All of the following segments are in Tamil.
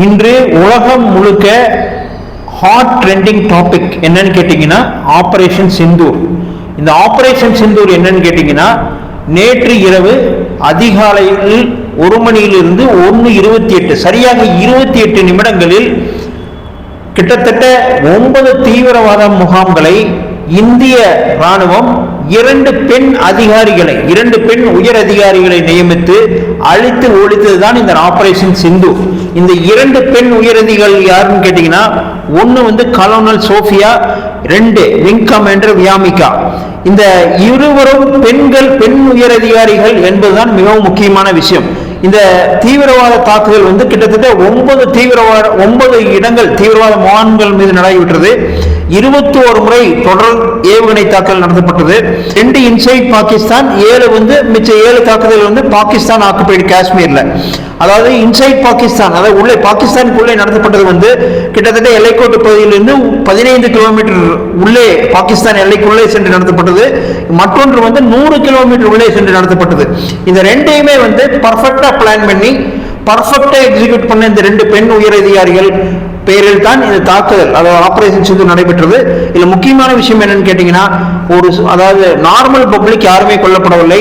இன்று உலகம் முழுக்க ஹாட் ட்ரெண்டிங் டாபிக் என்னன்னு கேட்டீங்கன்னா ஆபரேஷன் சிந்தூர். இந்த ஆபரேஷன் சிந்தூர் என்னன்னு கேட்டீங்கன்னா, நேற்று இரவு அதிகாலையில் 1 மணியிலிருந்து 1:28 சரியாக 28 நிமிடங்களில் கிட்டத்தட்ட 9 தீவிரவாத முகாம்களை இந்திய ராணுவம் 2 பெண் அதிகாரிகளை 2 பெண் உயர் அதிகாரிகளை நியமித்து அழித்து ஒழித்ததுதான் இந்த ஆபரேஷன் சிந்தூர். இந்த 2 பெண் உயர் அதிகாரிகள் யாருன்னு கேட்டீங்கன்னா, ஒன்னு கலோனல் சோஃபியா, 2 விங் கமாண்டர் வியாமிகா. இந்த இருவரும் பெண் உயர் அதிகாரிகள் என்பதுதான் மிகவும் முக்கியமான விஷயம். இந்த தீவிரவாத தாக்குதல் கிட்டத்தட்ட 9 இடங்கள் தீவிரவாத முகாம்கள் மீது நடைபெற்றது. 21 முறை தொடர் ஏவுகணை தாக்குதல் நடத்தப்பட்டது. 2 இன்சைட் பாகிஸ்தான், 7 மிச்ச 7 தாக்குதல் பாகிஸ்தான் ஆக்குபைடு காஷ்மீர்ல. அதாவது இன்சைட் பாகிஸ்தான், அதாவது உள்ளே பாகிஸ்தானுக்குள்ளே நடத்தப்பட்டது கிட்டத்தட்ட எல்லைக்கோட்டு பகுதியிலிருந்து 15 கிலோமீட்டர் உள்ளே பாகிஸ்தான் எல்லைக்குள்ளே சென்று நடத்தப்பட்டது. மற்றொன்று 100 கிலோமீட்டர் உள்ளே சென்று நடத்தப்பட்டது. இந்த ரெண்டையுமே பர்ஃபெக்டா பிளான் பண்ணி பர்ஃபெக்டா எக்ஸிக்யூட் பண்ண இந்த 2 பெண் உயர் அதிகாரிகள் பேரில் தான் இந்த தாக்குதல், அதாவது ஆபரேஷன் சிந்தூர் நடைபெற்றது. இதுல முக்கியமான விஷயம் என்னன்னு கேட்டீங்கன்னா, அதாவது நார்மல் பப்ளிக் யாருமே கொல்லப்படவில்லை.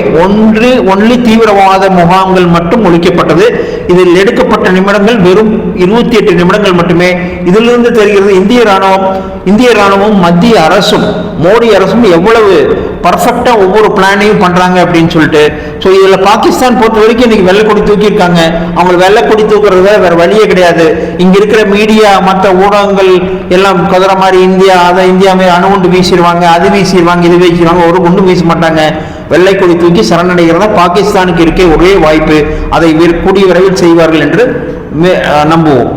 ஒன்லி தீவிரவாத முகாம்கள் மட்டும் ஒழிக்கப்பட்டது. இதில் எடுக்கப்பட்ட நிமிடங்கள் வெறும் 28 நிமிடங்கள் மட்டுமே. இதிலிருந்து தெரிகிறது இந்திய ராணுவம் மத்திய அரசும் மோடி அரசும் எவ்வளவு பர்ஃபெக்டா ஒவ்வொரு பிளானையும் பண்றாங்க அப்படின்னு சொல்லிட்டு. ஸோ இதுல பாகிஸ்தான் பொறுத்த வரைக்கும் இன்னைக்கு வெள்ளைக்கொடி தூக்கியிருக்காங்க. அவங்க வெள்ளைக்கொடி தூக்குறத வேற வழியே கிடையாது. இங்க இருக்கிற மீடியா மற்ற ஊடகங்கள் எல்லாம் கதற மாதிரி இந்தியா மாதிரி அணுகுண்டு வீசிடுவாங்க, அது வீசிடுவாங்க, இது வீசிடுவாங்க, ஒரு குண்டு வீச மாட்டாங்க. வெள்ளைக்கொடி தூக்கி சரணடைகிறதா பாகிஸ்தானுக்கு இருக்க ஒரே வாய்ப்பு. அதை கூடிய விரைவில் செய்வார்கள் என்று நம்புவோம்.